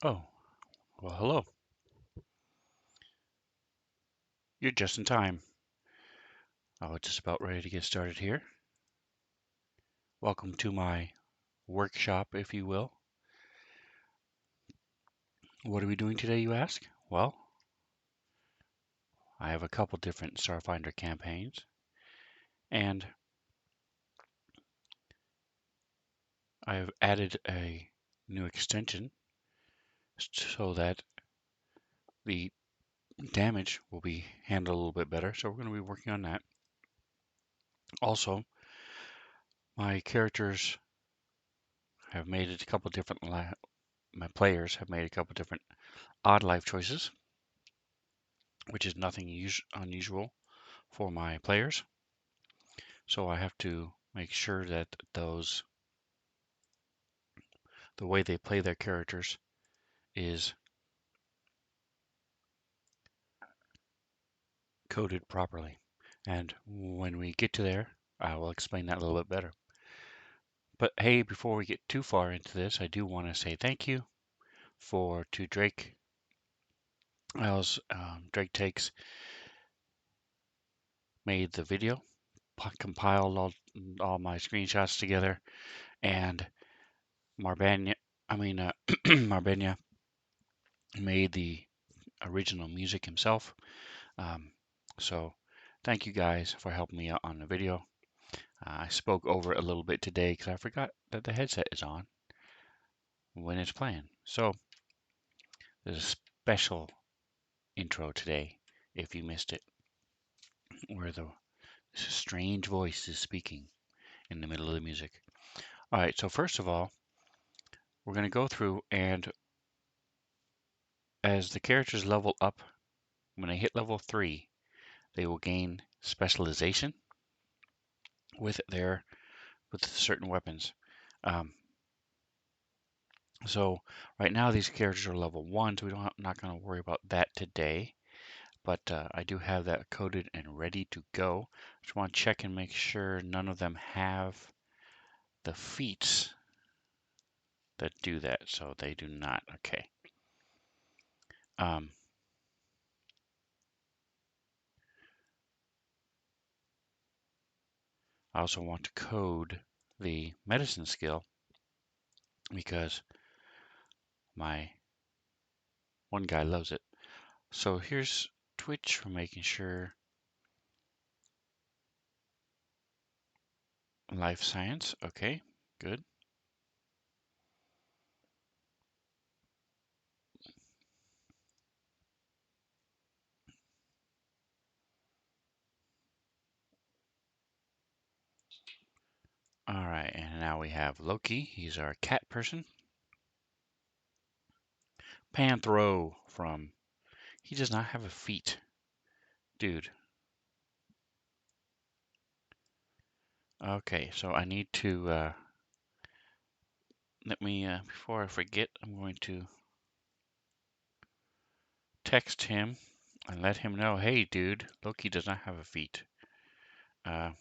Oh, well, hello. You're just in time. I was just about ready to get started here. Welcome to my workshop, if you will. What are we doing today, you ask? Well, I have a couple different Starfinder campaigns, and I've added a new extension so that the damage will be handled a little bit better. So we're going to be working on that. Also, my characters have made it a couple different. My players have made a couple different odd life choices, which is nothing unusual for my players. So I have to make sure that the way they play their characters is coded properly. And when we get to there, I will explain that a little bit better. But hey, before we get too far into this, I do want to say thank you to Drake. Drake Takes made the video, compiled all my screenshots together, and Marbanya, Marbanya made the original music himself. Um, so thank you guys for helping me out on the video. I spoke over it a little bit today because I forgot that the headset is on when it's playing. So there's a special intro today if you missed it, where this strange voice is speaking in the middle of the music. All right, so first of all, we're going to go through, and as the characters level up, when they hit level 3, they will gain specialization with certain weapons. Um, So right now these characters are level 1, so not going to worry about that today. But I do have that coded and ready to go. Just want to check and make sure none of them have the feats that do that. So they do not. Okay. Um, I also want to code the medicine skill because my one guy loves it. So here's Twitch for making sure. Life science. Okay, good. All right, and now we have Loki. He's our cat person. Panthro from. He does not have a feat. Dude. Okay, so I need to. Let me. Before I forget, I'm going to text him and let him know hey, dude, Loki does not have a feat. Uh,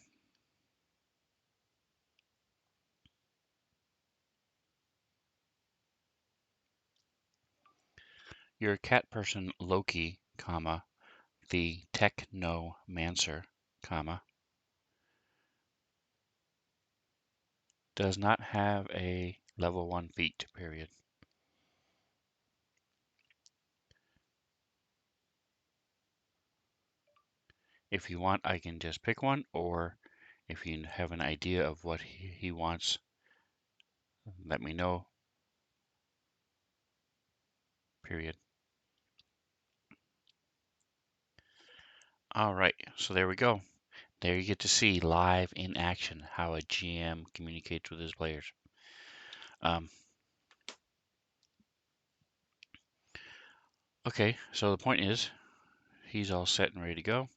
you're a cat person, Loki, comma, the technomancer, comma, does not have a level 1 feat, period. If you want, I can just pick one, or if you have an idea of what he wants, let me know, period. All right, so there we go. There you get to see live in action how a GM communicates with his players. Um, okay, so the point is, he's all set and ready to go.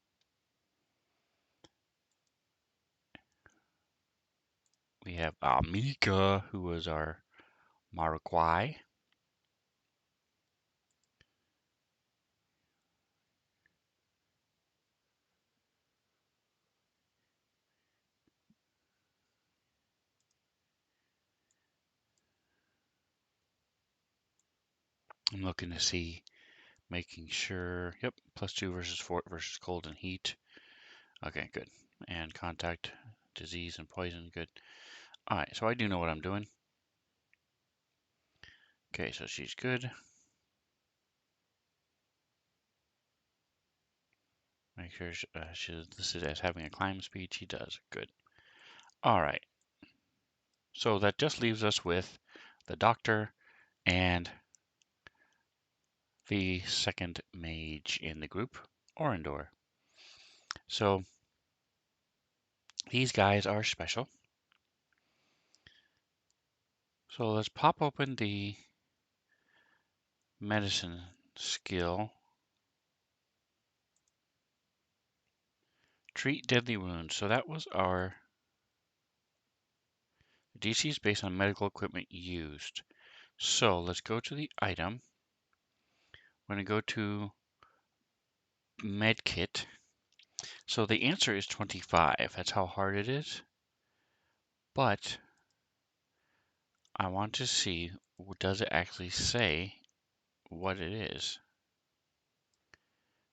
We have Amika, who was our Maraquai. I'm looking to see, making sure, yep, +2 versus fort versus cold and heat. Okay, good. And contact, disease, and poison, good. Alright, so I do know what I'm doing. Okay, so she's good. Make sure she's listed as having a climb speed. She does. Good. Alright, so that just leaves us with the doctor and the second mage in the group, Orindor. So these guys are special. So let's pop open the medicine skill. Treat deadly wounds. So that was our DC is based on medical equipment used. So let's go to the item. We're going to go to medkit. So the answer is 25. That's how hard it is. But I want to see, does it actually say what it is?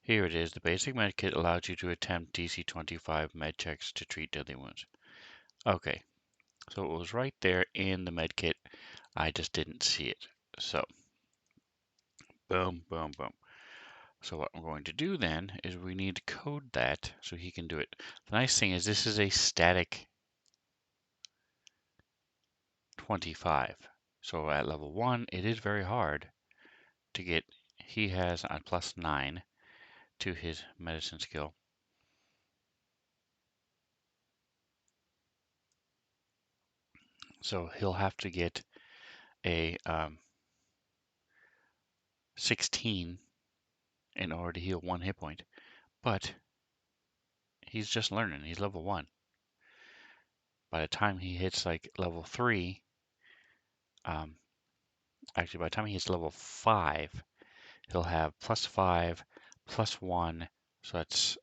Here it is. The basic medkit allows you to attempt DC 25 med checks to treat deadly wounds. Okay, so it was right there in the medkit. I just didn't see it. So, boom, boom, boom. So what I'm going to do then is we need to code that so he can do it. The nice thing is this is a static 25. So at level 1, it is very hard to get. He has a +9 to his medicine skill. So he'll have to get a 16 in order to heal 1 hit point. But he's just learning. He's level 1. By the time he hits like level 3, actually by the time he hits level 5, he'll have +5, +1, so that's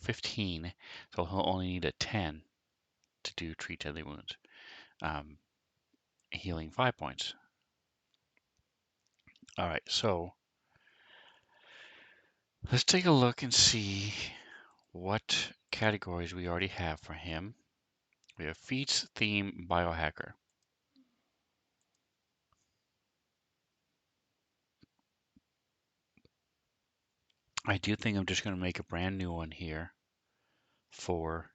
15. So he'll only need a 10 to do treat deadly wounds, healing 5 points. All right, so let's take a look and see what categories we already have for him. We have feats, theme, biohacker. I do think I'm just going to make a brand new one here for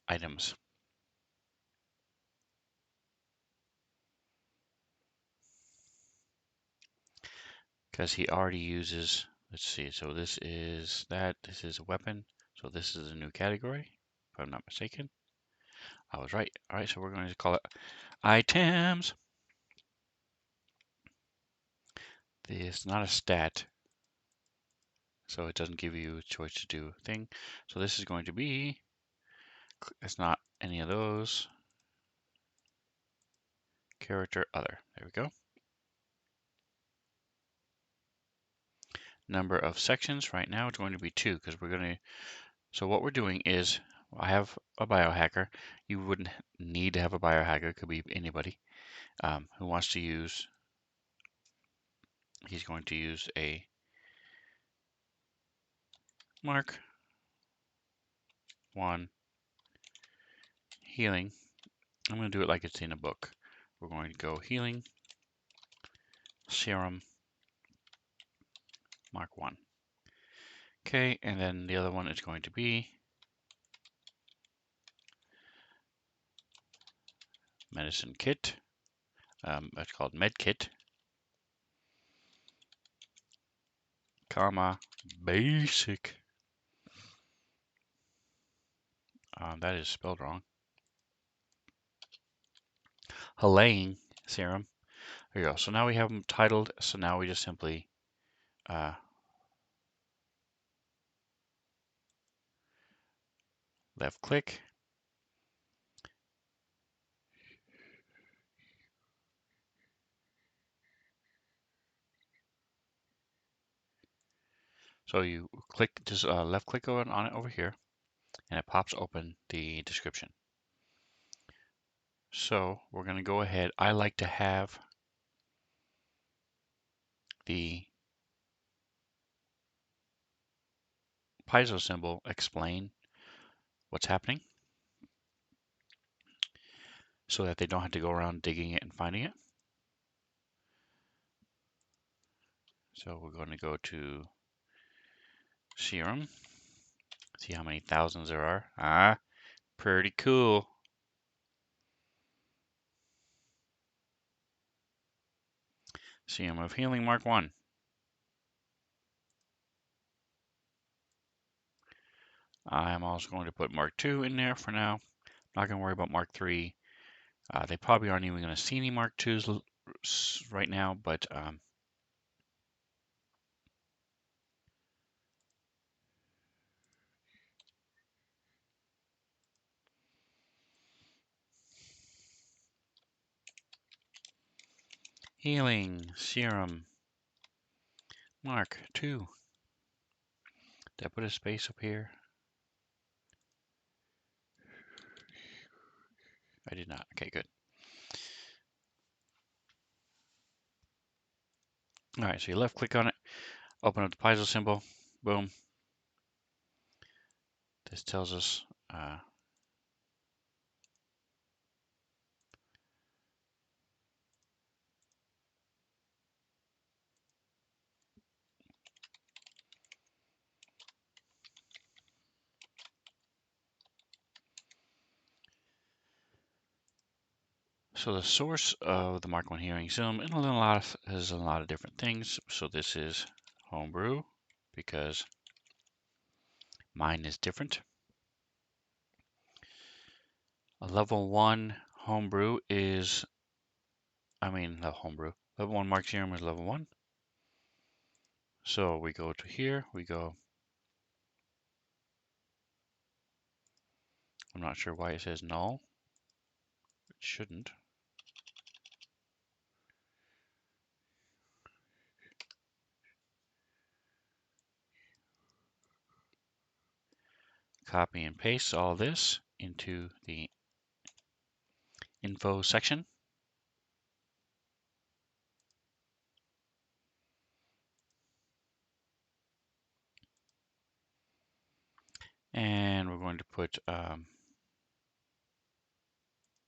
items. Because he already uses, let's see, so this is a weapon, so this is a new category, if I'm not mistaken. I was right. All right, so we're going to call it items. It's not a stat, so it doesn't give you a choice to do a thing. So this is going to be, it's not any of those. Character other. There we go. Number of sections right now it's going to be 2 because we're going to. So what we're doing is I have a biohacker. You wouldn't need to have a biohacker. It could be anybody who wants to use. He's going to use a Mark 1 healing. I'm going to do it like it's in a book. We're going to go healing serum Mark 1. Okay, and then the other one is going to be medicine kit. That's called med kit, comma, basic. That is spelled wrong. Helaying serum. There you go. So now we have them titled. So now we just simply left click. So you click, just left click on it over here, and it pops open the description. So we're going to go ahead. I like to have the piezo symbol explain what's happening so that they don't have to go around digging it and finding it. So we're going to go to serum, see how many thousands there are. Ah, pretty cool. Serum of Healing Mark 1. I'm also going to put Mark 2 in there for now. Not going to worry about Mark 3. They probably aren't even going to see any Mark 2s right now, but Healing Serum Mark 2. Did I put a space up here? I did not. Okay, good. All right, so you left click on it, open up the piezo symbol, boom. This tells us so the source of the Mark 1 hearing serum is a lot of different things. So this is homebrew because mine is different. A level 1 homebrew is, level 1 Mark serum is level 1. So we go to here, I'm not sure why it says null. It shouldn't. Copy and paste all this into the info section. And we're going to put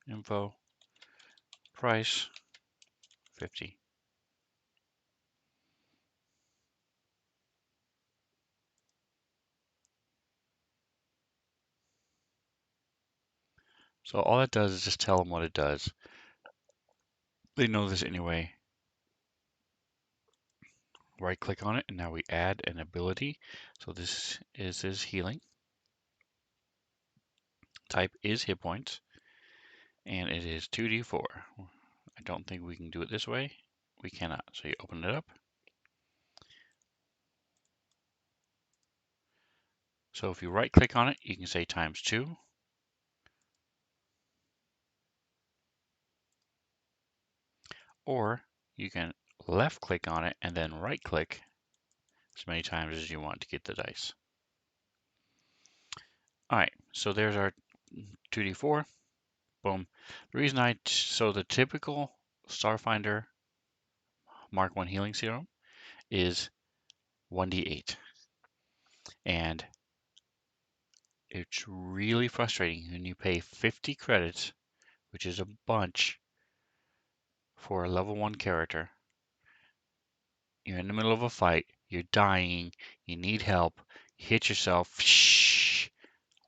info price 50. So all that does is just tell them what it does. They know this anyway. Right click on it and now we add an ability. So this is healing. Type is hit points and it is 2d4. I don't think we can do it this way. We cannot. So you open it up. So if you right click on it, you can say times 2. Or you can left click on it and then right click as many times as you want to get the dice. All right, so there's our 2d4. Boom. The reason so the typical Starfinder Mark 1 healing serum is 1d8. And it's really frustrating when you pay 50 credits, which is a bunch for a level 1 character. You're in the middle of a fight, you're dying, you need help, you hit yourself, shh,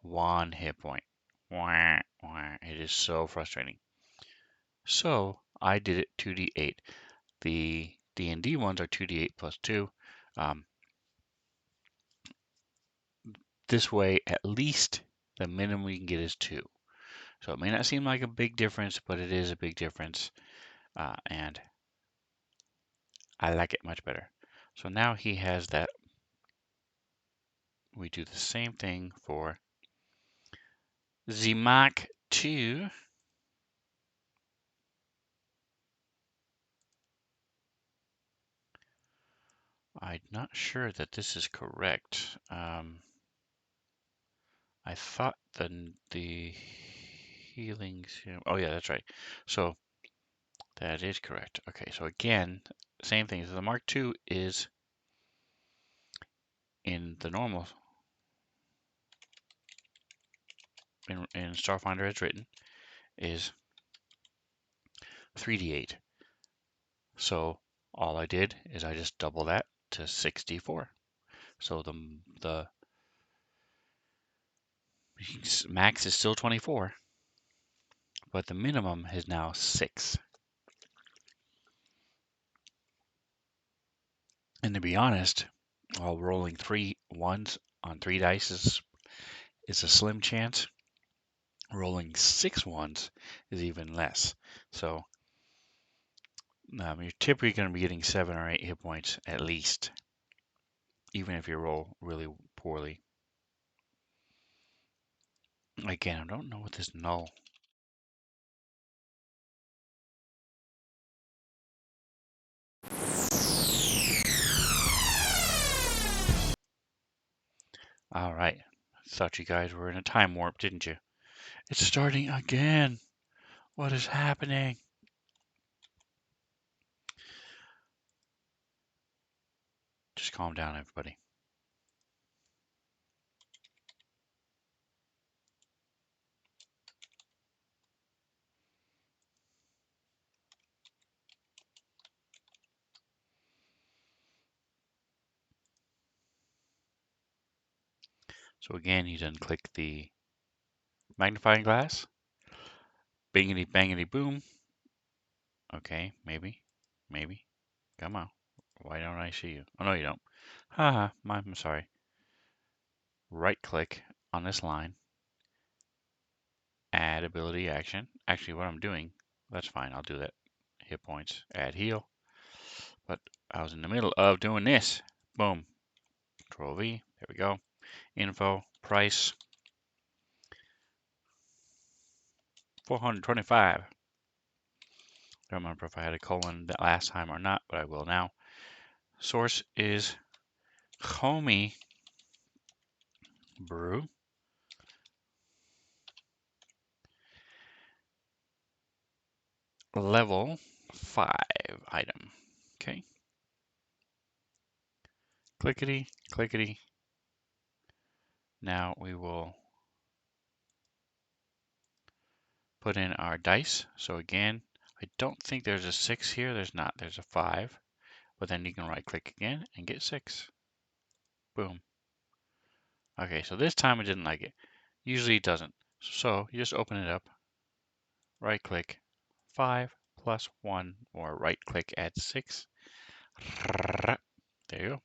1 hit point. Wah, wah. It is so frustrating. So I did it 2d8. The D&D ones are 2d8 plus 2. This way, at least the minimum we can get is 2. So it may not seem like a big difference, but it is a big difference. And I like it much better. So now he has that. We do the same thing for the Mark 2. I'm not sure that this is correct. I thought the healing serum. Oh yeah, that's right. So That is correct. Okay, so again, same thing. So the Mark II is in the normal, in Starfinder as written, is 3d8. So all I did is I just double that to 64. So the max is still 24, but the minimum is now 6. And to be honest, while rolling 3 ones on 3 dice is a slim chance, rolling 6 ones is even less. So you're typically going to be getting 7 or 8 hit points at least, even if you roll really poorly. Again, I don't know what this null. All right. Thought you guys were in a time warp, didn't you? It's starting again. What is happening? Just calm down, everybody. So again, you then click the magnifying glass. Bingity bangity boom. Okay, maybe. Come on. Why don't I see you? Oh, no, you don't. Haha, I'm sorry. Right click on this line. Add ability action. Actually, what I'm doing, that's fine. I'll do that. Hit points. Add heal. But I was in the middle of doing this. Boom. Control V. There we go. Info. Price. 425. Don't remember if I had a colon that last time or not, but I will now. Source is Homie Brew. Level 5 item. Okay. Clickety, clickety. Now we will put in our dice. So again, I don't think there's a 6 here. There's not. There's a 5. But then you can right click again and get 6. Boom. Okay, so this time it didn't like it. Usually it doesn't. So you just open it up, right click, 5 plus 1, or right click, add 6. There you go.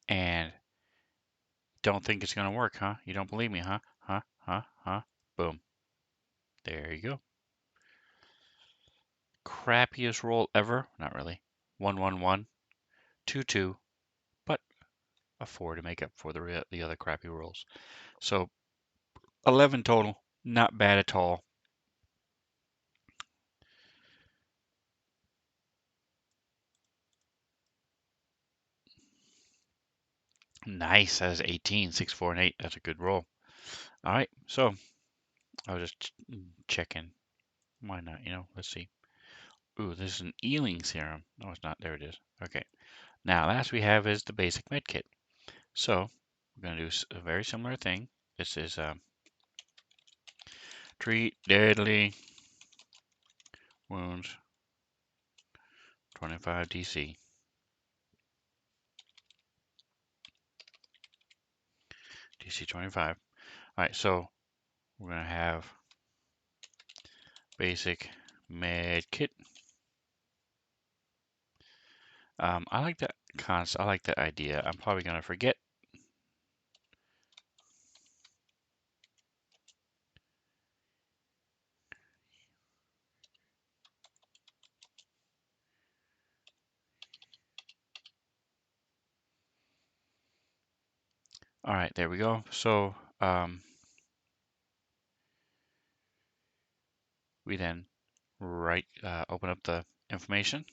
And don't think it's going to work, huh? You don't believe me, huh? Huh? Boom. There you go. Crappiest roll ever? Not really. 1, 2, 2, but a 4 to make up for the other crappy rolls. So 11 total. Not bad at all. Nice. That is 18, 6, 4, and 8. That's a good roll. All right. So I was just checking. Why not? Let's see. Ooh, this is an healing serum. No, it's not. There it is. Okay. Now, last we have is the basic med kit. So we're going to do a very similar thing. This is treat deadly wounds, 25 DC. DC 25. All right, so we're going to have basic med kit. I like that concept. I like that idea. I'm probably going to forget. All right, there we go. So we then open up the information.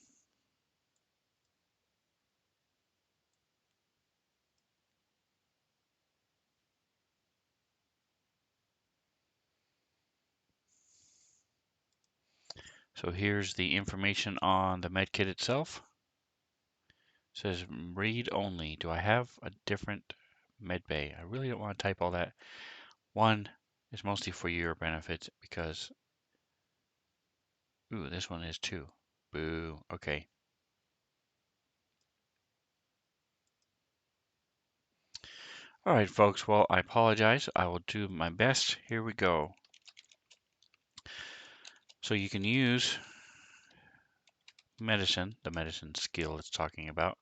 So here's the information on the medkit itself. It says read only. Do I have a different med bay? I really don't want to type all that. One is mostly for your benefit because, ooh, this one is too. Boo. Okay. All right, folks. Well, I apologize. I will do my best. Here we go. So you can use medicine, the medicine skill it's talking about,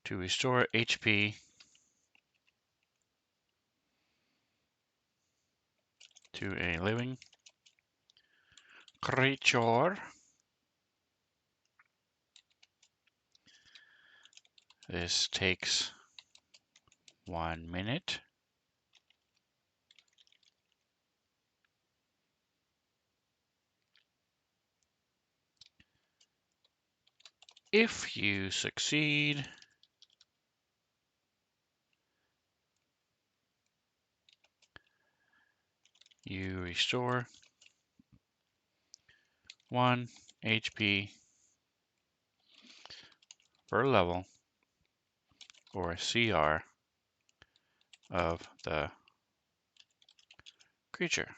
to restore HP to a living creature. This takes 1 minute. If you succeed, you restore 1 HP per level or CR of the creature.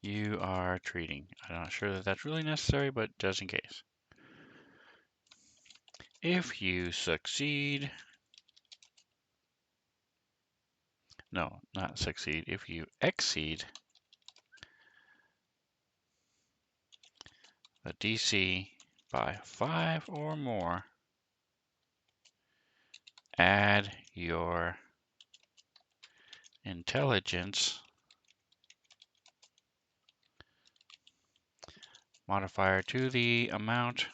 You are treating. I'm not sure that that's really necessary, but just in case. If you succeed, no, not succeed. If you exceed the DC by 5 or more, add your intelligence modifier to the amount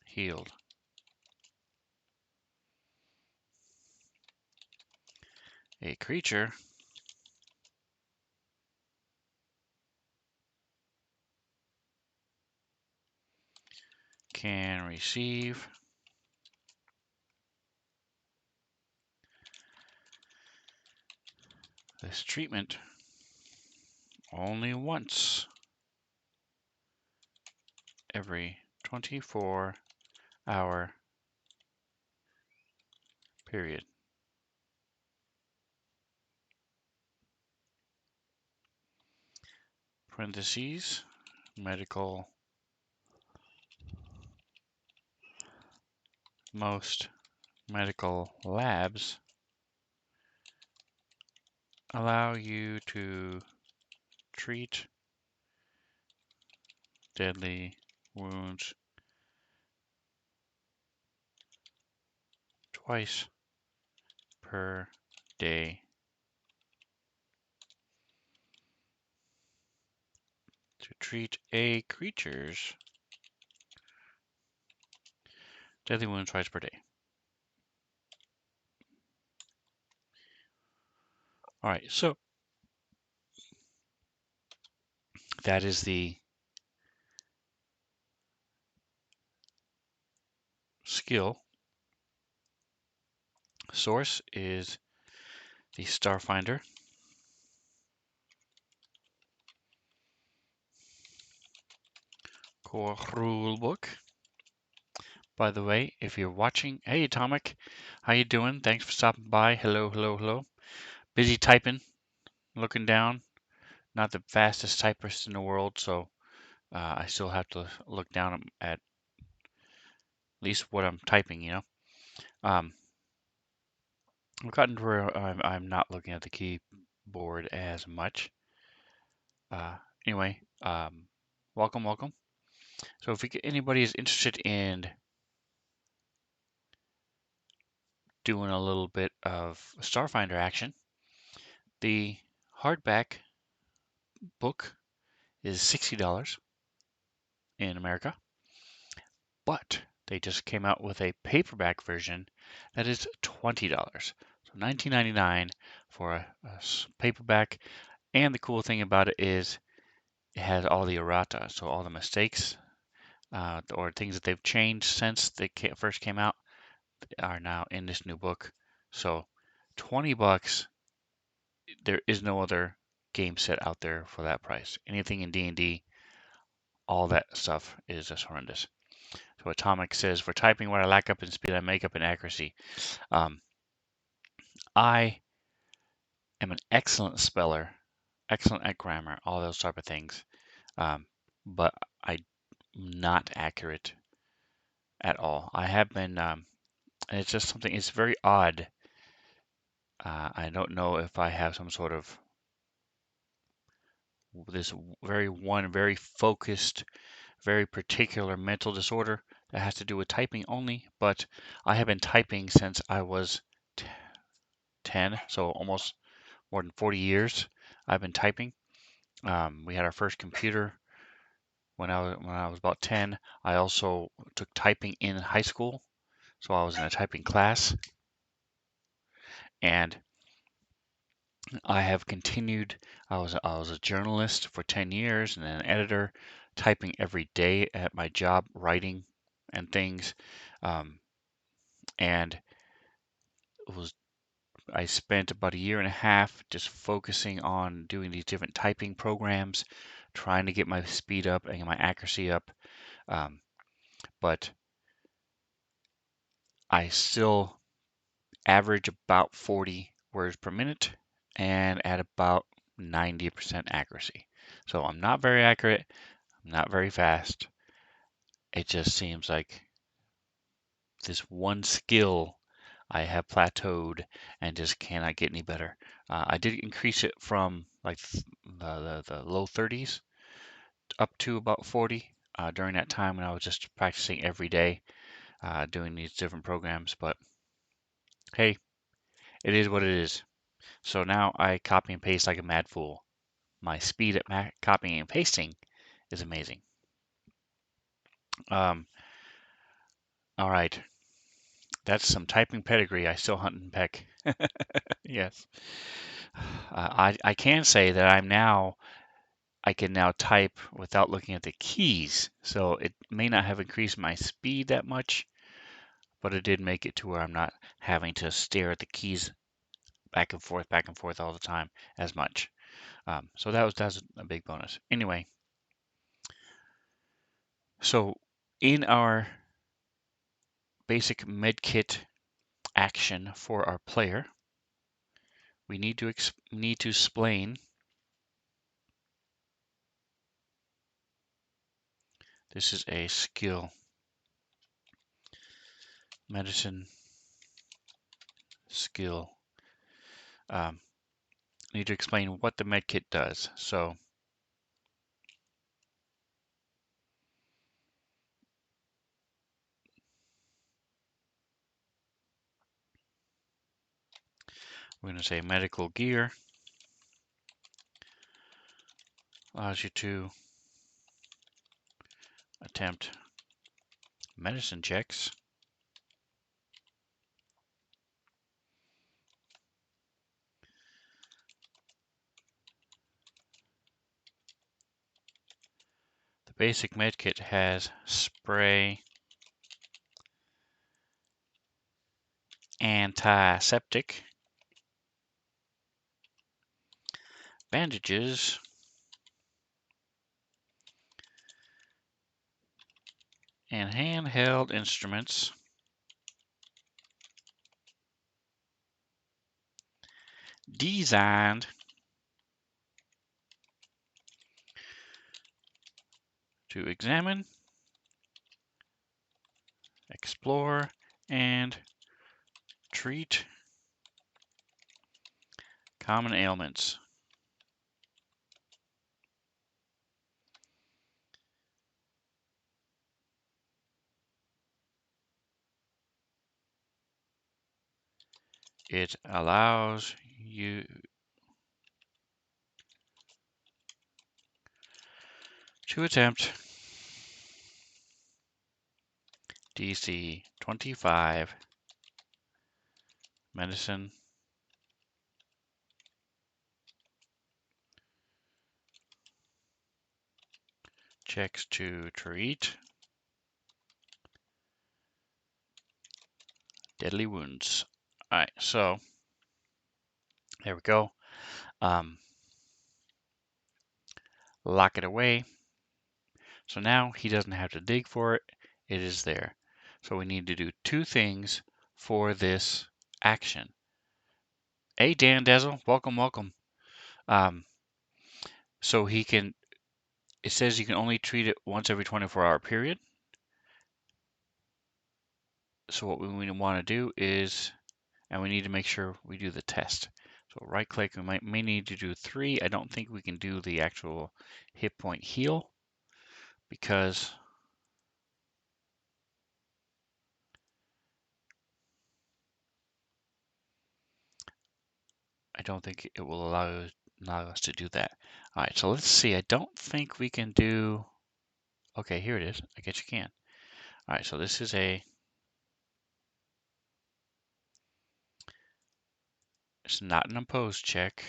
healed. A creature can receive this treatment only once every 24-hour period. Parentheses, medical, most medical labs allow you to treat deadly wounds twice per day to treat a creature's deadly wounds twice per day. All right, so that is the skill. Source is the Starfinder. Core rulebook. By the way, if you're watching, hey Atomic, how you doing? Thanks for stopping by. Hello, hello, hello. Busy typing, looking down. Not the fastest typist in the world, so I still have to look down at least what I'm typing, you know. I've gotten to where I'm not looking at the keyboard as much. Anyway, welcome, welcome. So if anybody is interested in doing a little bit of Starfinder action, the hardback book is $60 in America, but they just came out with a paperback version that is $20. So $19.99 for a paperback. And the cool thing about it is it has all the errata, so all the mistakes or things that they've changed since they first came out are now in this new book. So $20. There is no other game set out there for that price. Anything in D&D, all that stuff is just horrendous. So Atomic says, for typing where I lack up in speed, I make up in accuracy. I am an excellent speller, excellent at grammar, all those type of things. But I'm not accurate at all. I have been, and it's just something, it's very odd. I don't know if I have some sort of this very focused, very particular mental disorder that has to do with typing only, but I have been typing since I was 10, so almost more than 40 years I've been typing. We had our first computer when I was about 10. I also took typing in high school, so I was in a typing class, and I have continued. I was a journalist for 10 years and then an editor, typing every day at my job, writing and things. And I spent about a year and a half just focusing on doing these different typing programs, trying to get my speed up and my accuracy up. But I still average about 40 words per minute and at about 90% accuracy. So I'm not very accurate, I'm not very fast. It just seems like this one skill I have plateaued and just cannot get any better. I did increase it from like the low 30s up to about 40 during that time when I was just practicing every day doing these different programs. But hey, it is what it is. So now I copy and paste like a mad fool. My speed at copying and pasting is amazing. All right, that's some typing pedigree. I still hunt and peck. Yes. I can say that I can now type without looking at the keys. So it may not have increased my speed that much, but it did make it to where I'm not having to stare at the keys back and forth all the time as much. So that was a big bonus. Anyway, so in our basic medkit action for our player, we need to explain. This is a skill, medicine skill. Need to explain what the medkit does. So we're going to say medical gear allows you to attempt medicine checks The basic medkit has spray, antiseptic, bandages, and handheld instruments designed to examine, explore, and treat common ailments. It allows you to attempt DC 25 medicine checks to treat deadly wounds. Alright, so There we go. Um, lock it away. So now he doesn't have to dig for it. It is there. So we need to do two things for this action. Hey, Dan Dazzle, welcome, welcome. Um, so he can, it says you can only treat it once every 24-hour period. So what we want to do is, and we need to make sure we do the test. So right click, we may need to do 3. I don't think we can do the actual hit point heal because I don't think it will allow us to do that. All right, so let's see. I don't think we can do, okay, here it is. I guess you can. All right, so this is it's not an opposed check.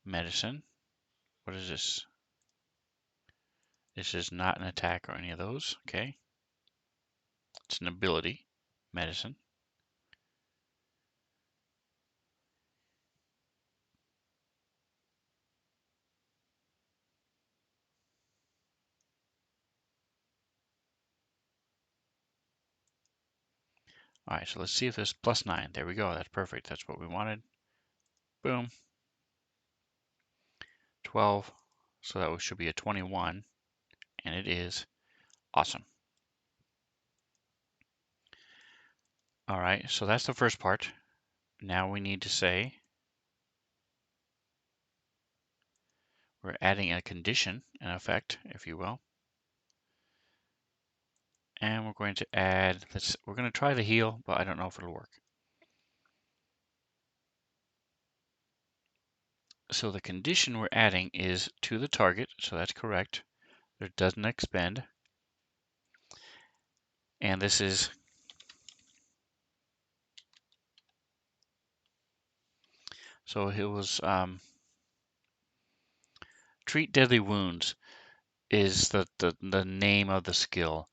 Medicine. What is this? This is not an attack or any of those. Okay. It's an ability. Medicine. All right, so let's see if this +9. There we go. That's perfect. That's what we wanted. Boom. 12. So that should be a 21. And it is. Awesome. All right, so that's the first part. Now we need to say we're adding a condition, an effect, if you will. And we're going to add, we're going to try the heal, but I don't know if it'll work. So the condition we're adding is to the target, so that's correct. It doesn't expend. And this is so it was treat deadly wounds is the name of the skill.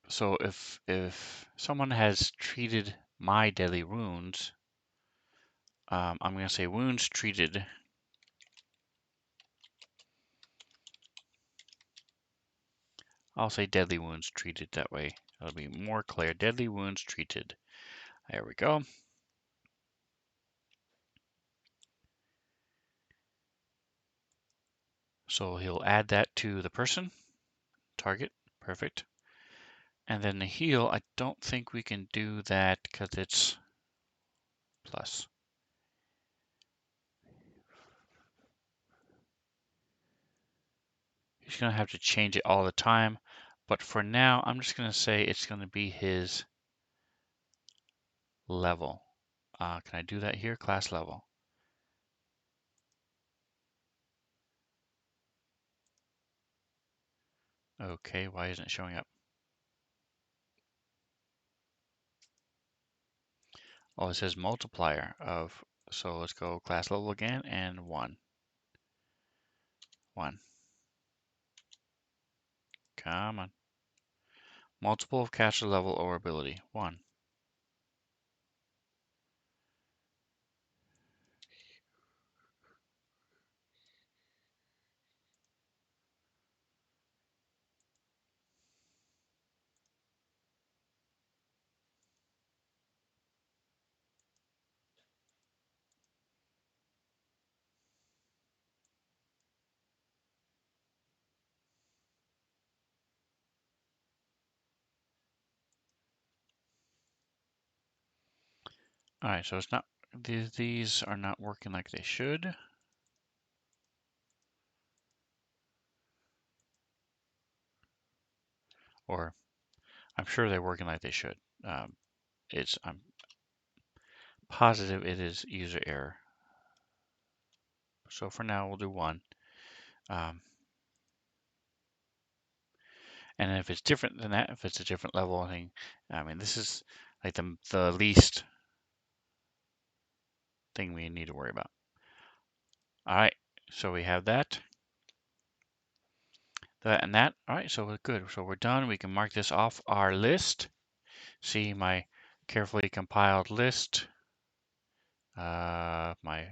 So if someone has treated my deadly wounds, I'm going to say wounds treated. I'll say deadly wounds treated that way. It'll be more clear. Deadly wounds treated. There we go. So he'll add that to the person. Target. Perfect. And then the heal, I don't think we can do that because it's plus. He's going to have to change it all the time. But for now, I'm just going to say it's going to be his level. Can I do that here? Class level. Okay, why isn't it showing up? Oh, it says multiplier of, so let's go class level again and 1. 1. Come on. Multiple of caster level or ability. 1. All right, so it's not, these are not working like they should. Or I'm sure they're working like they should. I'm positive it is user error. So for now, we'll do 1. Um, and if it's different than that, if it's a different level thing, I mean, this is like the least thing we need to worry about. All right, so we have that, and that. All right, so we're good. So we're done. We can mark this off our list. See my carefully compiled list. My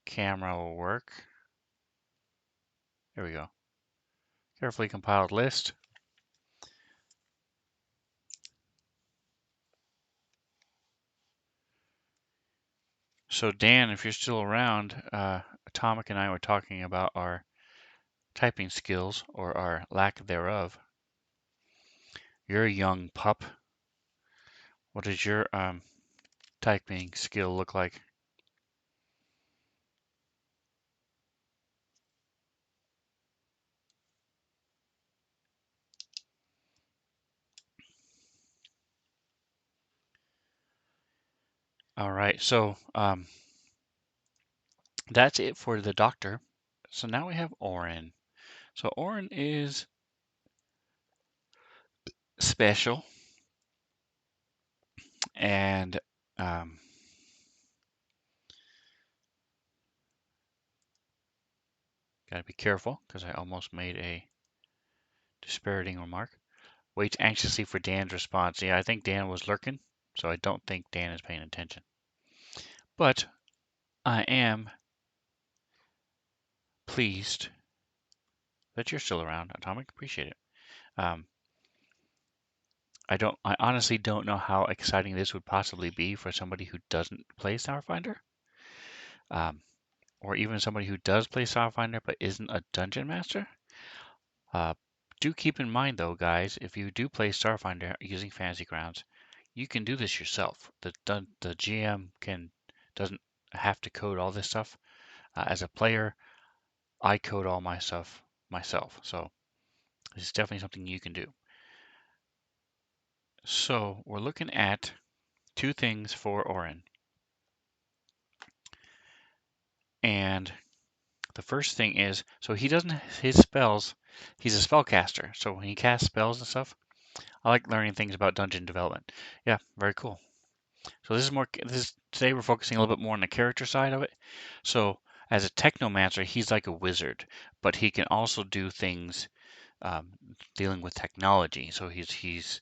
camera will work. There we go. Carefully compiled list. So Dan, if you're still around, Atomic and I were talking about our typing skills, or our lack thereof. You're a young pup. What does your typing skill look like? All right, so that's it for the doctor. So now we have Orin. So Orin is special, and um, gotta be careful because I almost made a disparaging remark. Waits anxiously for Dan's response. Yeah, I think Dan was lurking, so I don't think Dan is paying attention. But I am pleased that you're still around, Atomic. Appreciate it. Um, I honestly don't know how exciting this would possibly be for somebody who doesn't play Starfinder, um, or even somebody who does play Starfinder but isn't a dungeon master. Uh, do keep in mind, though, guys, if you do play Starfinder using Fantasy Grounds, you can do this yourself. The GM doesn't have to code all this stuff. As a player, I code all my stuff myself, so this is definitely something you can do. So we're looking at two things for Orin, and the first thing is, so he doesn't his spells. He's a spellcaster, so when he casts spells and stuff, I like learning things about dungeon development. Yeah, very cool. So today we're focusing a little bit more on the character side of it. So as a technomancer, he's like a wizard, but he can also do things um, dealing with technology. So he's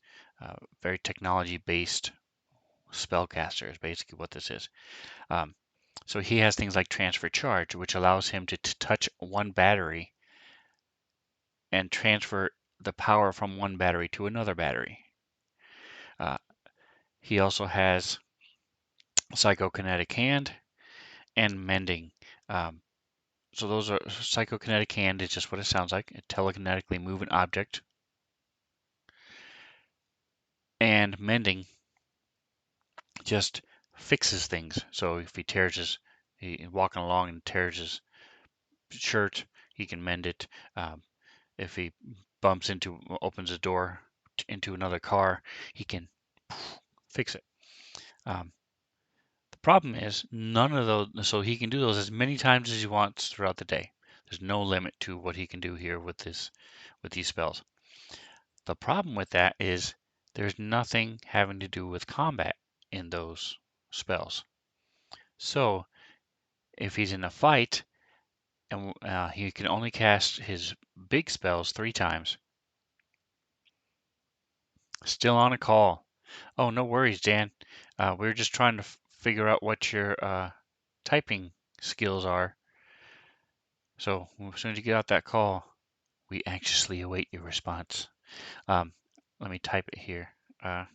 very technology based spellcaster is basically what this is. Um, so he has things like transfer charge, which allows him to touch one battery and transfer the power from one battery to another battery. Uh, he also has Psychokinetic Hand and Mending. Um, so those are Psychokinetic Hand is just what it sounds like. It telekinetically move an object. And Mending just fixes things. So if he walking along and tears his shirt, he can mend it. If he opens a door into another car, he can fix it. Um, the problem is none of those, so he can do those as many times as he wants throughout the day. There's no limit to what he can do here with these spells. The problem with that is there's nothing having to do with combat in those spells. So if he's in a fight and he can only cast his big spells 3 times, still on a call. Oh, no worries, Dan. We're just trying to figure out what your typing skills are. So as soon as you get out that call, we anxiously await your response. Um, Let me type it here. Uh,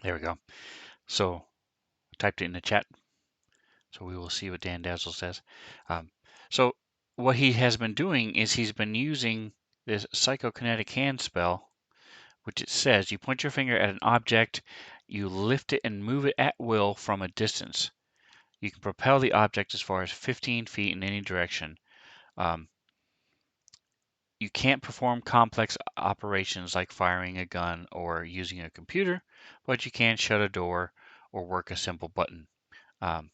there we go. So typed it in the chat. So we will see what Dan Dazzle says. Um, so what he has been doing is he's been using this Psychokinetic Hand spell, which it says you point your finger at an object, you lift it and move it at will from a distance. You can propel the object as far as 15 feet in any direction. Um, you can't perform complex operations like firing a gun or using a computer, but you can shut a door or work a simple button. Um,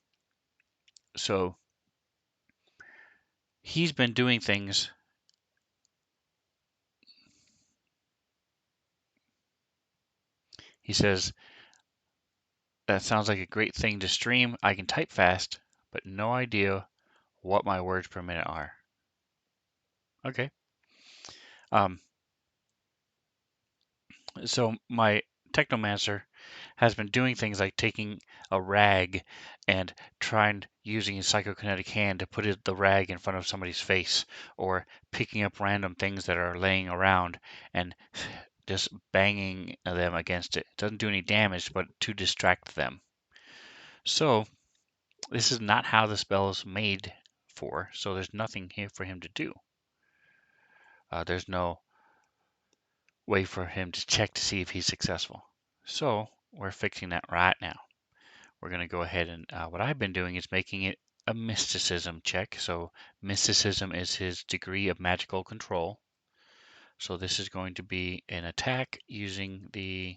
so he's been doing things. He says, that sounds like a great thing to stream. I can type fast, but no idea what my words per minute are. Okay. Um, so my Technomancer has been doing things like taking a rag and trying using his Psychokinetic Hand to put the rag in front of somebody's face, or picking up random things that are laying around and just banging them against it. It doesn't do any damage, but to distract them. So this is not how the spell is made for, so there's nothing here for him to do. There's no way for him to check to see if he's successful. So we're fixing that right now. We're going to go ahead and what I've been doing is making it a mysticism check. So mysticism is his degree of magical control. So this is going to be an attack using the,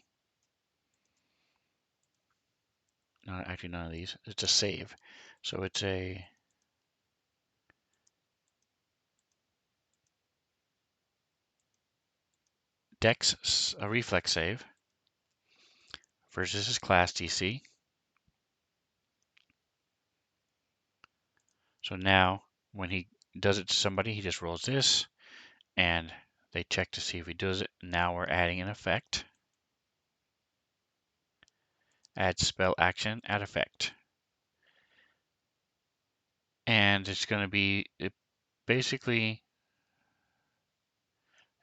no, actually none of these. It's a save. So it's a Dex, a reflex save versus his class DC. So now when he does it to somebody, he just rolls this and they check to see if he does it. Now we're adding an effect. Add spell action, add effect. And it's going to be, basically,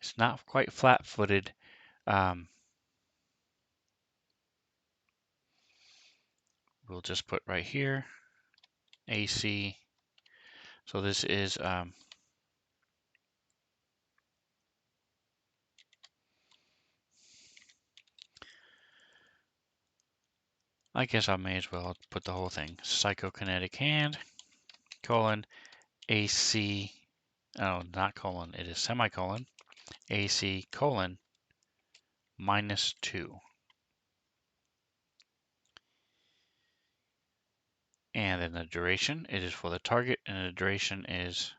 it's not quite flat-footed. We'll just put right here, AC. So this is, I guess I may as well put the whole thing. Psychokinetic Hand, colon, AC, oh, not colon, it is semicolon, AC, colon, -2. And then the duration, it is for the target, and the duration is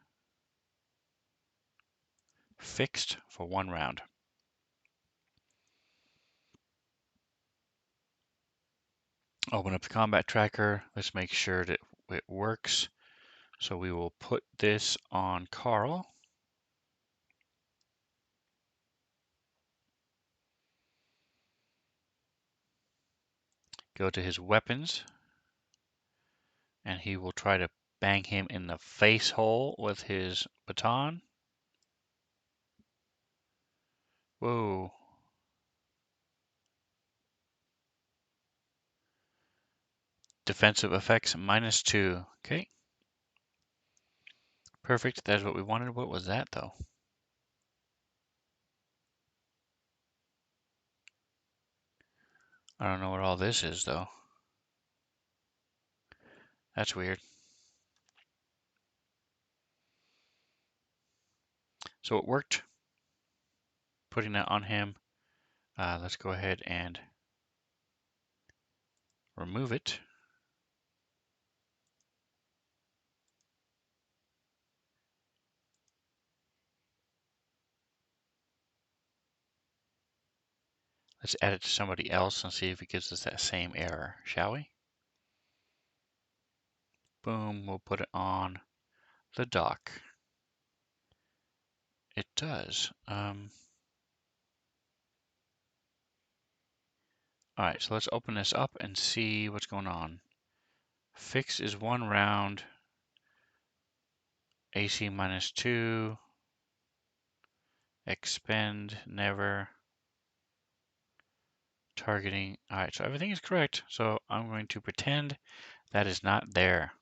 fixed for 1 round. Open up the combat tracker. Let's make sure that it works. So we will put this on Carl. Go to his weapons, and he will try to bang him in the face hole with his baton. Whoa. Defensive effects -2. Okay. Perfect. That's what we wanted. What was that, though? I don't know what all this is, though. That's weird. So it worked. Putting that on him. Let's go ahead and remove it. Let's add it to somebody else and see if it gives us that same error, shall we? Boom, we'll put it on the dock. It does. All right, so let's open this up and see what's going on. Fix is 1 round. AC -2. Expend, never. Targeting. All right, so everything is correct. So I'm going to pretend that is not there.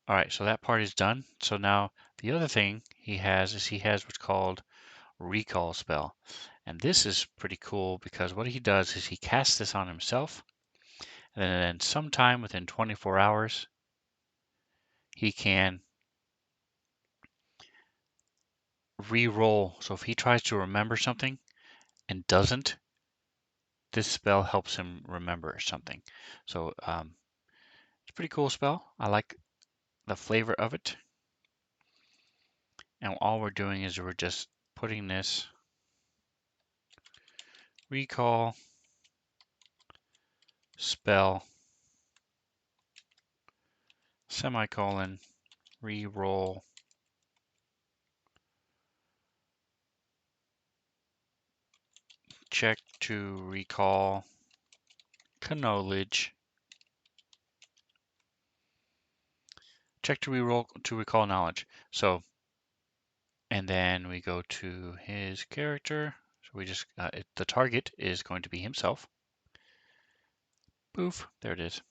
All right, so that part is done. So now the other thing he has is he has what's called recall spell. And this is pretty cool because what he does is he casts this on himself, and then sometime within 24 hours, he can re-roll. So if he tries to remember something and doesn't, this spell helps him remember something. So it's a pretty cool spell. I like the flavor of it. And all we're doing is we're just putting this recall spell semicolon reroll check to recall knowledge. Check to recall knowledge. So, and then we go to his character. So we just the target is going to be himself. Poof, there it is.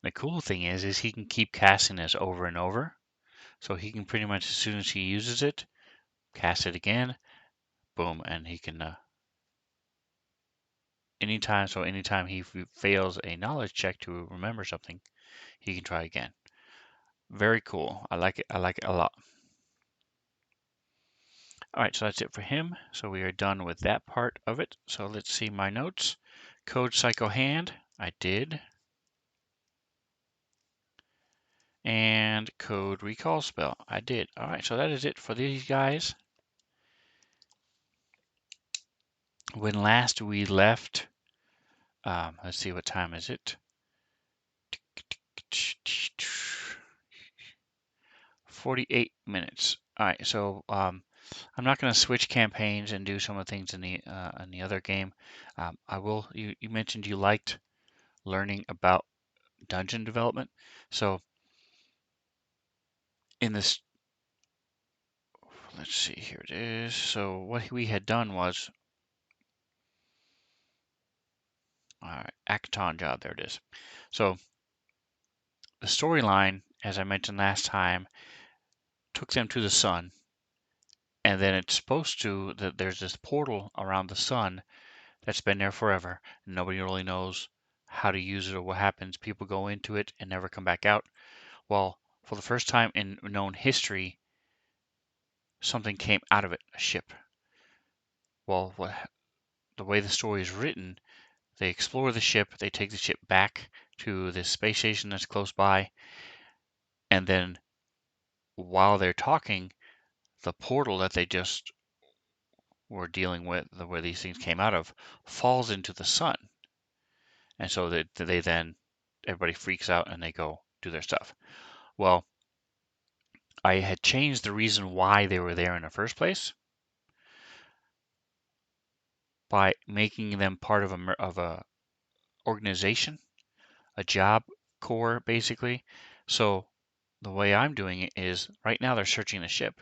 The cool thing is he can keep casting this over and over. So he can pretty much, as soon as he uses it, cast it again, boom, and he can anytime he fails a knowledge check to remember something, he can try again. Very cool. I like it. I like it a lot. All right, so that's it for him. So we are done with that part of it. So let's see my notes. Code Psycho Hand, I did. And Code Recall Spell, I did. All right, so that is it for these guys. When last we left, let's see, what time is it? 48 minutes. All right, so I'm not going to switch campaigns and do some of the things in the other game. I will. You mentioned you liked learning about dungeon development, so in this, let's see, here it is. So what we had done was, all right, Akaton job. There it is. So the storyline, as I mentioned last time, took them to the sun, and then it's supposed to that there's this portal around the sun that's been there forever. Nobody really knows how to use it or what happens. People go into it and never come back out. Well, for the first time in known history, something came out of it, a ship. Well, the way the story is written, they explore the ship, they take the ship back to this space station that's close by, and then while they're talking, the portal that they just were dealing with, where these things came out of, falls into the sun. And so they then, everybody freaks out and they go do their stuff. Well, I had changed the reason why they were there in the first place by making them part of a organization, a job corps, basically. So the way I'm doing it is right now they're searching the ship,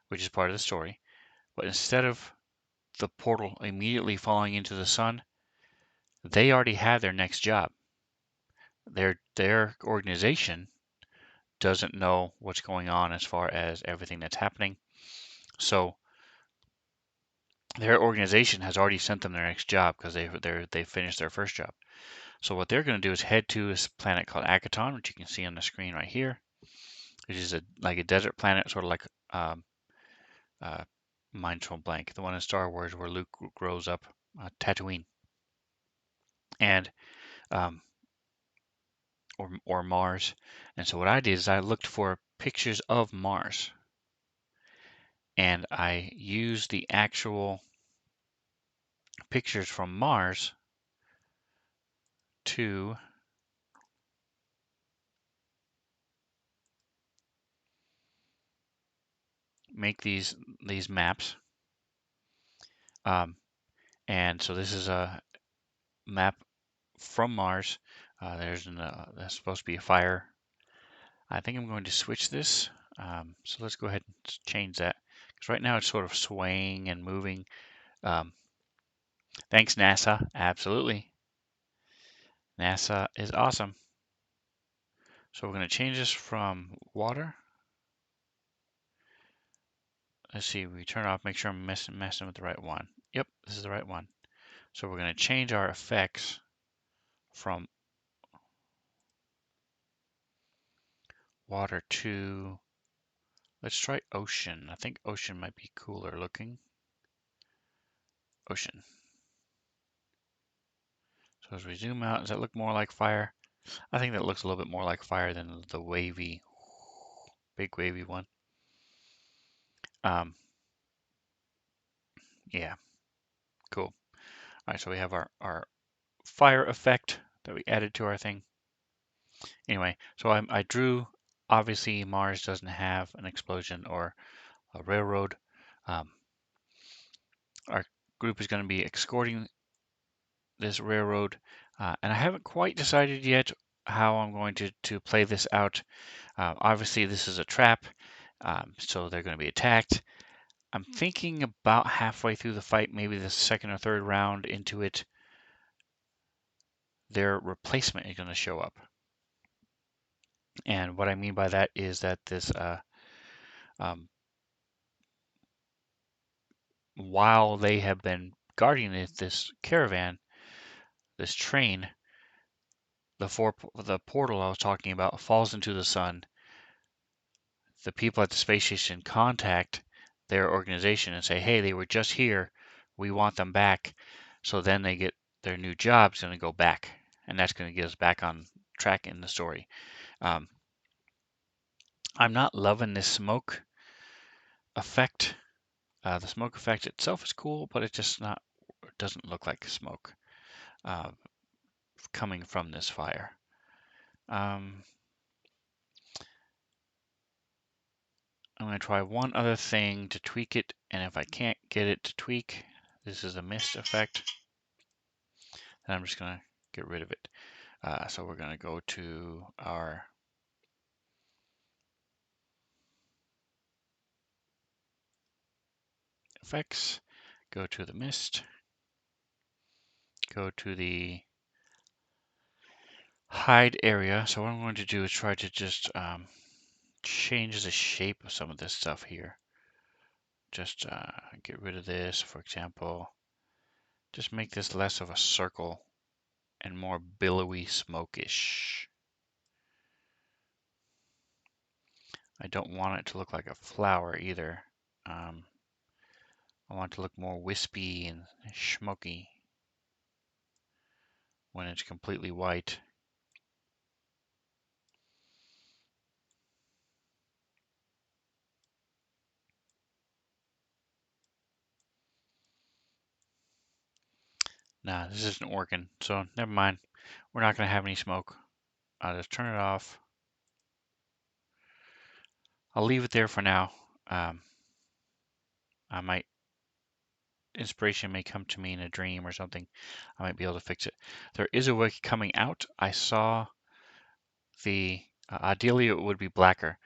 which is part of the story. But instead of the portal immediately falling into the sun, they already have their next job. Their organization doesn't know what's going on as far as everything that's happening. So their organization has already sent them their next job because they finished their first job. So what they're going to do is head to this planet called Akaton, which you can see on the screen right here, which is like a desert planet, sort of like uh, Mindful Blank, the one in Star Wars where Luke grows up, Tatooine, and um, or Mars. And so what I did is I looked for pictures of Mars, and I used the actual pictures from Mars to make these maps. Um, and so this is a map from Mars. There's supposed to be a fire. I think I'm going to switch this. So let's go ahead and change that, because right now it's sort of swaying and moving. Um, thanks, NASA. Absolutely. NASA is awesome. So we're going to change this from water. Let's see, we turn off, make sure I'm messing with the right one. Yep, this is the right one. So we're going to change our effects from water to Let's try ocean. I think ocean might be cooler looking. Ocean. So as we zoom out, does that look more like fire? I think that looks a little bit more like fire than the wavy, big wavy one. Yeah, cool. All right, so we have our fire effect that we added to our thing. Anyway, so I drew, obviously Mars doesn't have an explosion or a railroad. Our group is going to be escorting this railroad, and I haven't quite decided yet how I'm going to play this out. Obviously, this is a trap, so they're going to be attacked. I'm thinking about halfway through the fight, maybe the second or third round into it, their replacement is going to show up. And what I mean by that is that this, while they have been guarding this caravan, this train, the portal I was talking about falls into the sun. The people at the space station contact their organization and say, hey, they were just here. We want them back. So then they get their new job's going to go back. And that's going to get us back on track in the story. I'm not loving this smoke effect. The smoke effect itself is cool, but it doesn't look like smoke coming from this fire. I'm going to try one other thing to tweak it, and if I can't get it to tweak, this is a mist effect, and I'm just going to get rid of it. So we're going to go to our effects, go to the mist, go to the hide area. So what I'm going to do is try to just change the shape of some of this stuff here. Just get rid of this, for example. Just make this less of a circle and more billowy smokish. I don't want it to look like a flower either. I want it to look more wispy and smoky when it's completely white. Nah, this isn't working, so never mind. We're not going to have any smoke. I'll just turn it off. I'll leave it there for now. Inspiration may come to me in a dream or something. I might be able to fix it. There is a way coming out. I saw ideally it would be blacker.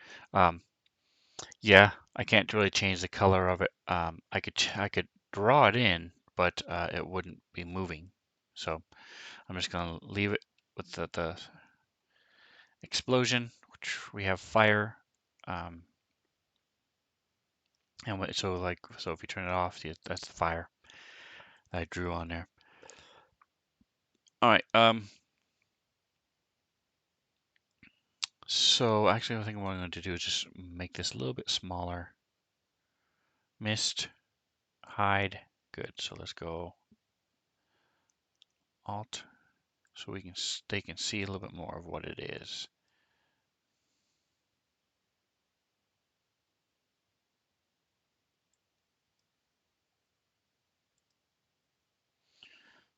Yeah, I can't really change the color of it. I could draw it in, but it wouldn't be moving. So I'm just going to leave it with the explosion, which we have fire. And so if you turn it off, that's the fire that I drew on there. All right. So actually, I think what I'm going to do is just make this a little bit smaller. Mist, hide. Good. So let's go Alt, so they can see a little bit more of what it is.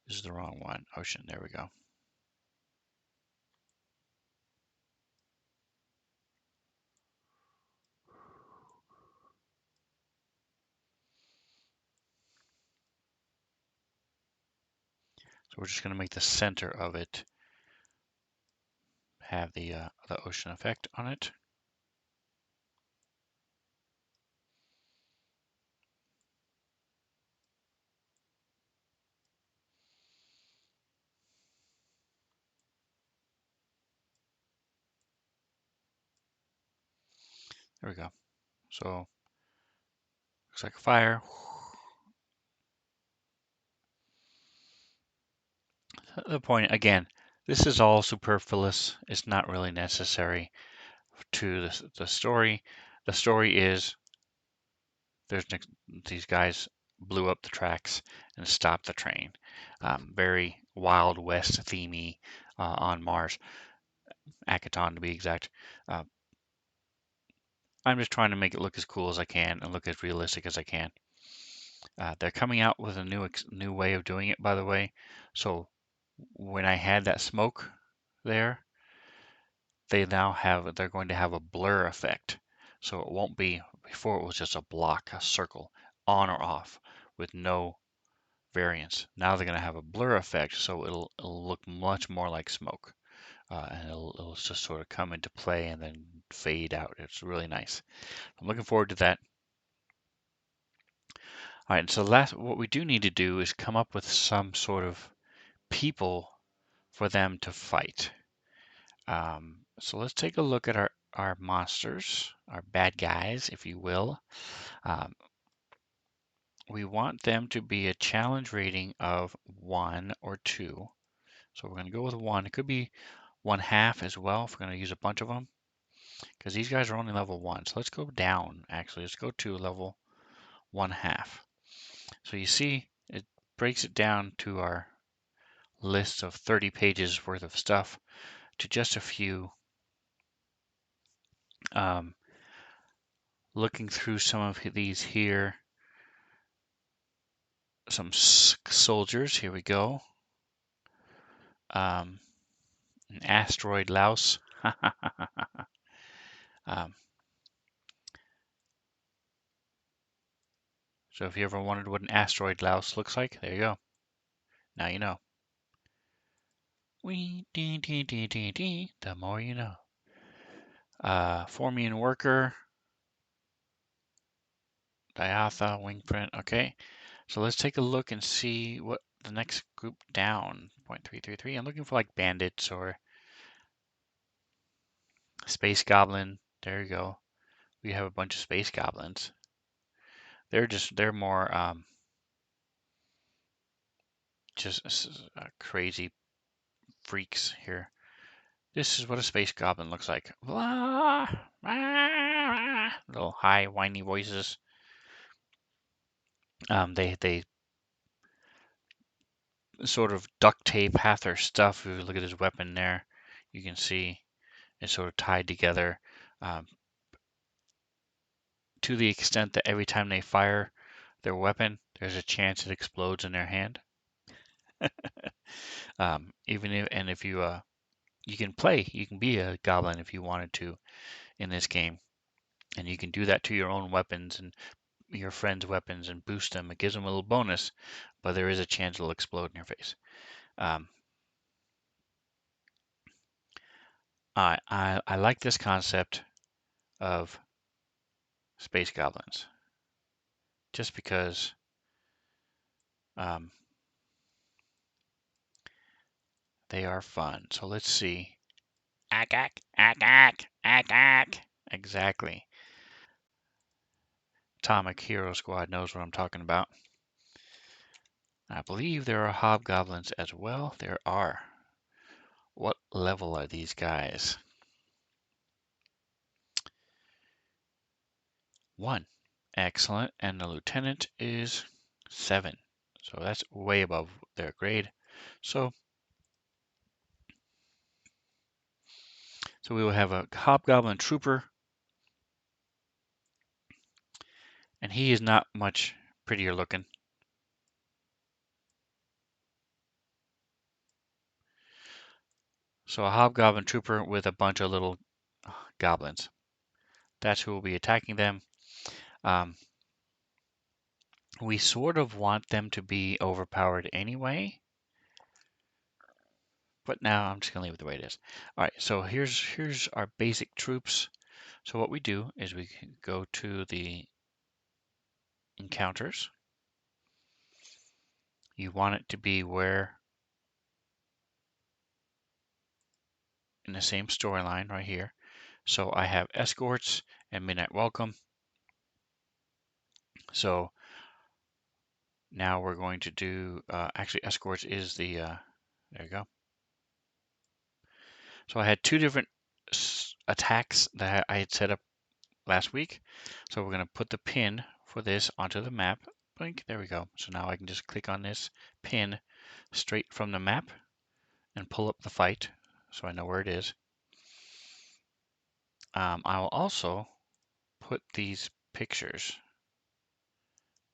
This is the wrong one. Ocean. There we go. So we're just going to make the center of it have the ocean effect on it. There we go. So looks like a fire. The point again, this is all superfluous. It's not really necessary to the story. The story is these guys blew up the tracks and stopped the train. Very Wild West themey on Mars, Akaton to be exact. Uh, I'm just trying to make it look as cool as I can and look as realistic as I can. They're coming out with a new way of doing it, by the way. So when I had that smoke there, they're going to have a blur effect. So it won't be, before it was just a block, a circle, on or off with no variance. Now they're going to have a blur effect, so it'll look much more like smoke. And it'll just sort of come into play and then fade out. It's really nice. I'm looking forward to that. All right, and so what we do need to do is come up with some sort of people for them to fight. So let's take a look at our monsters, our bad guys, if you will. Um, we want them to be a challenge rating of 1 or 2. So we're going to go with 1. It could be 1/2 as well if we're going to use a bunch of them, because these guys are only level 1. So let's go down, actually. Let's go to level 1/2. So you see, it breaks it down to our list of 30 pages worth of stuff to just a few. Um, looking through some of these here, some soldiers. Here we go. An asteroid louse. um, so if you ever wondered what an asteroid louse looks like, there you go. Now you know. The more you know. Formian worker. Diatha, wingprint. Okay. So let's take a look and see what the next group down. 0.333. I'm looking for like bandits or space goblin. There you go. We have a bunch of space goblins. They're more just crazy freaks here. This is what a space goblin looks like. Blah, ah, little high whiny voices. They sort of duct tape half their stuff. If you look at his weapon there, you can see it's sort of tied together um, to the extent that every time they fire their weapon, there's a chance it explodes in their hand. If you can be a goblin if you wanted to in this game, and you can do that to your own weapons and your friends' weapons and boost them. It gives them a little bonus, but there is a chance it'll explode in your face. Um, I like this concept of space goblins just because um, they are fun. So let's see. Ack, ack, ack, ack, ack, ack. Exactly. Atomic Hero Squad knows what I'm talking about. I believe there are hobgoblins as well. There are. What level are these guys? 1. Excellent. And the lieutenant is 7. So that's way above their grade. So we will have a hobgoblin trooper. And he is not much prettier looking. So a hobgoblin trooper with a bunch of little goblins. That's who will be attacking them. We sort of want them to be overpowered anyway. But now I'm just going to leave it the way it is. All right, so here's our basic troops. So what we do is we can go to the encounters. You want it to be where in the same storyline right here. So I have escorts and midnight welcome. So now we're going to do, actually escorts is the, there you go. So I had two different attacks that I had set up last week. So we're going to put the pin for this onto the map. Blink, there we go. So now I can just click on this pin straight from the map and pull up the fight so I know where it is. I will also put these pictures.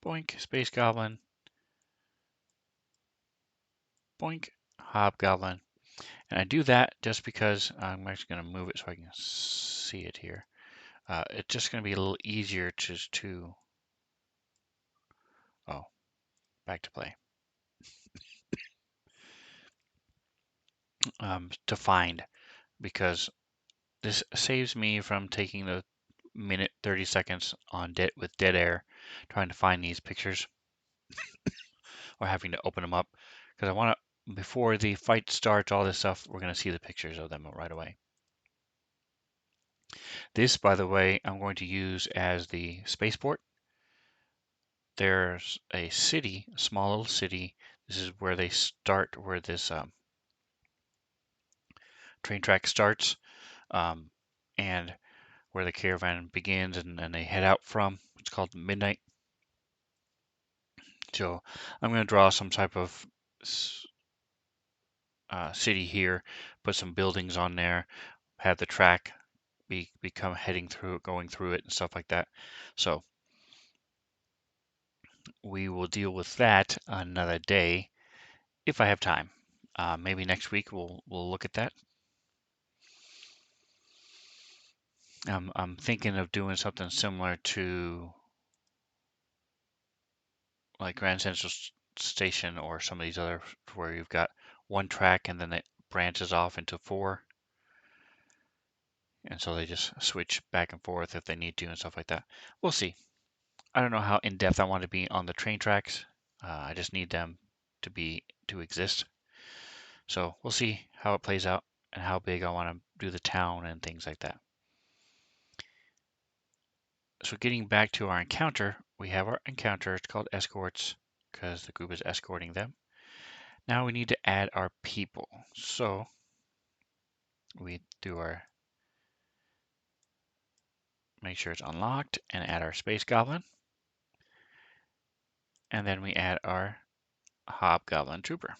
Boink, Space Goblin. Boink, Hobgoblin. And I do that just because I'm actually going to move it so I can see it here. It's just going to be a little easier oh, back to play. To find, because this saves me from taking the minute 30 seconds on with dead air trying to find these pictures or having to open them up, because I want to, before the fight starts, all this stuff, we're going to see the pictures of them right away. This, by the way, I'm going to use as the spaceport. There's a city, a small little city. This is where they start, where this train track starts, and where the caravan begins and they head out from. It's called Midnight. So I'm going to draw some type of city here, put some buildings on there, have the track become heading through, going through it and stuff like that. So we will deal with that another day if I have time. Maybe next week we'll look at that. I'm thinking of doing something similar to like Grand Central Station or some of these other where you've got one track and then it branches off into 4. And so they just switch back and forth if they need to and stuff like that. We'll see. I don't know how in depth I want to be on the train tracks. I just need them to exist. So we'll see how it plays out and how big I want to do the town and things like that. So getting back to our encounter, we have our encounter. It's called escorts because the group is escorting them. Now we need to add our people. So we do our, make sure it's unlocked and add our space goblin. And then we add our hobgoblin trooper.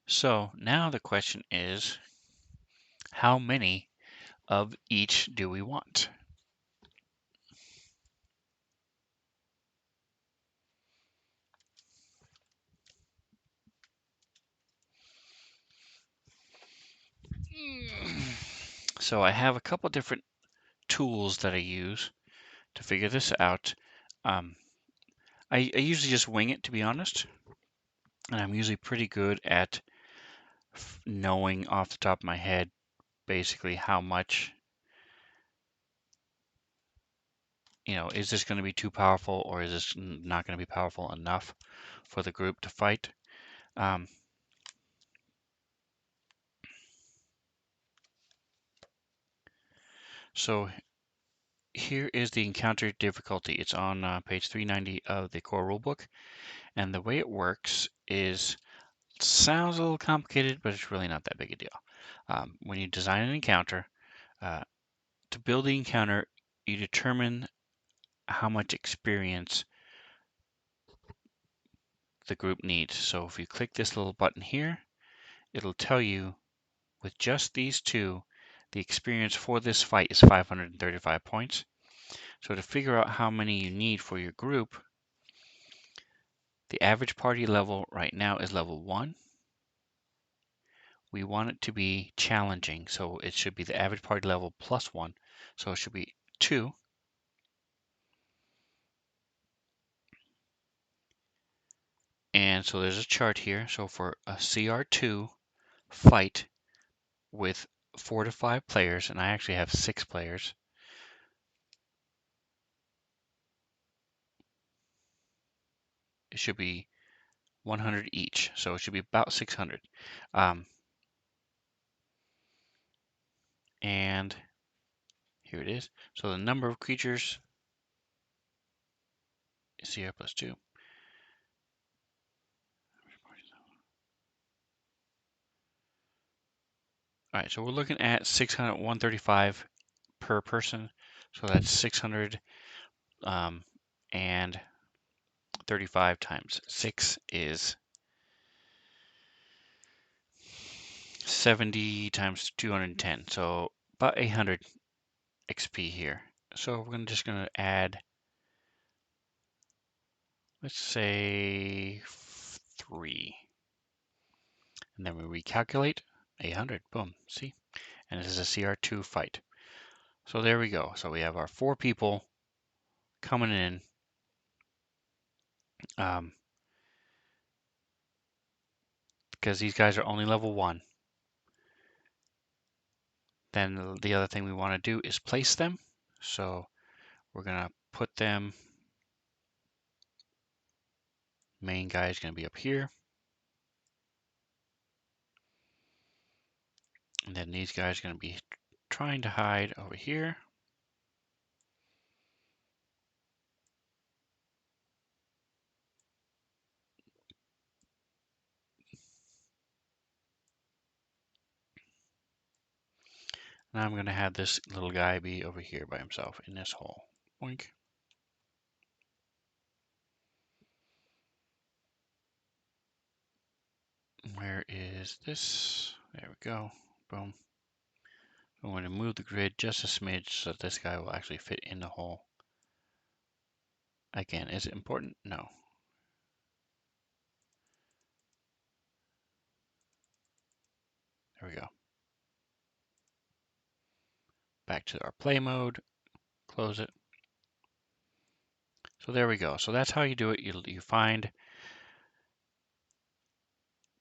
So now the question is, how many of each do we want? So I have a couple different tools that I use to figure this out. I usually just wing it, to be honest, and I'm usually pretty good at knowing off the top of my head basically how much, is this going to be too powerful or is this not going to be powerful enough for the group to fight? So here is the encounter difficulty. It's on page 390 of the core rulebook, and the way it works is, it sounds a little complicated, but it's really not that big a deal. When you design an encounter, to build the encounter, you determine how much experience the group needs. So if you click this little button here, it'll tell you with just these two, the experience for this fight is 535 points. So to figure out how many you need for your group, the average party level right now is level 1. We want it to be challenging, so it should be the average party level plus 1. So it should be 2. And so there's a chart here. So for a CR2 fight with 4 to 5 players, and I actually have 6 players, it should be 100 each. So it should be about 600. And here it is. So the number of creatures is CR plus 2. All right, so we're looking at 135 per person. So that's 600 and 35 times 6 is 70 times 210. So about 800 XP here. So we're just going to add, let's say 3. And then we recalculate 800. Boom. See? And this is a CR2 fight. So there we go. So we have our 4 people coming in. Because these guys are only level 1. Then the other thing we want to do is place them. So we're going to put them, main guy is going to be up here. And then these guys are going to be trying to hide over here. And I'm going to have this little guy be over here by himself in this hole. Boink. Where is this? There we go. Boom. I'm going to move the grid just a smidge so that this guy will actually fit in the hole. Again, is it important? No. There we go. Back to our play mode. Close it. So there we go. So that's how you do it. You find,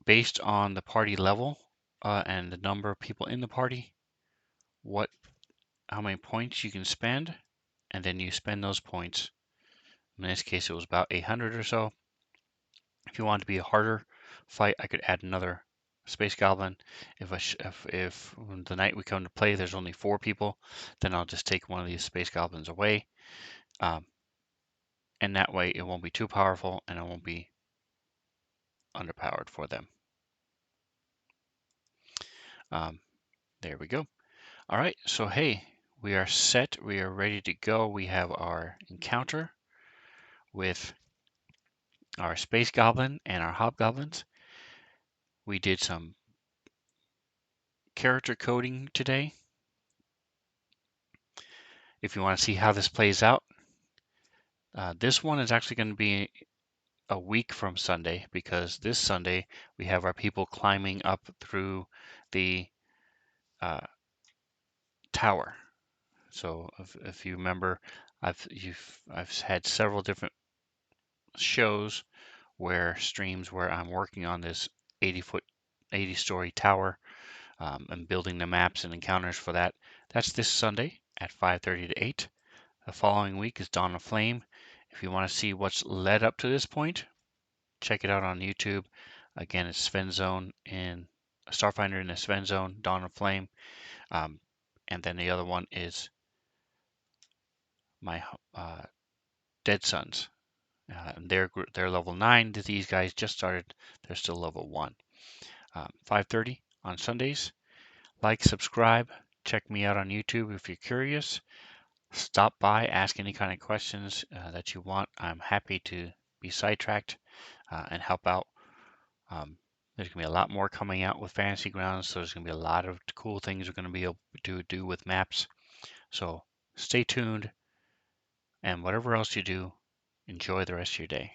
based on the party level and the number of people in the party, how many points you can spend, and then you spend those points. In this case, it was about 800 or so. If you want it to be a harder fight, I could add another Space Goblin. If the night we come to play, there's only 4 people, then I'll just take one of these Space Goblins away. And that way it won't be too powerful and it won't be underpowered for them. There we go. All right, so hey, we are set. We are ready to go. We have our encounter with our Space Goblin and our Hobgoblins. We did some character coding today. If you want to see how this plays out, this one is actually going to be a week from Sunday, because this Sunday we have our people climbing up through the tower. So if you remember, I've had several different shows streams where I'm working on this 80-story tower and building the maps and encounters for that. That's this Sunday at 5:30 to 8. The following week is Dawn of Flame. If you want to see what's led up to this point, check it out on YouTube. Again, it's Sven Zone in Starfinder in the Sven Zone, Dawn of Flame. And then the other one is my Dead Sons. They're level 9. These guys just started. They're still level 1. 5:30 on Sundays. Like, subscribe. Check me out on YouTube if you're curious. Stop by, ask any kind of questions that you want. I'm happy to be sidetracked and help out. There's going to be a lot more coming out with Fantasy Grounds, so there's going to be a lot of cool things we're going to be able to do with maps. So stay tuned, and whatever else you do, enjoy the rest of your day.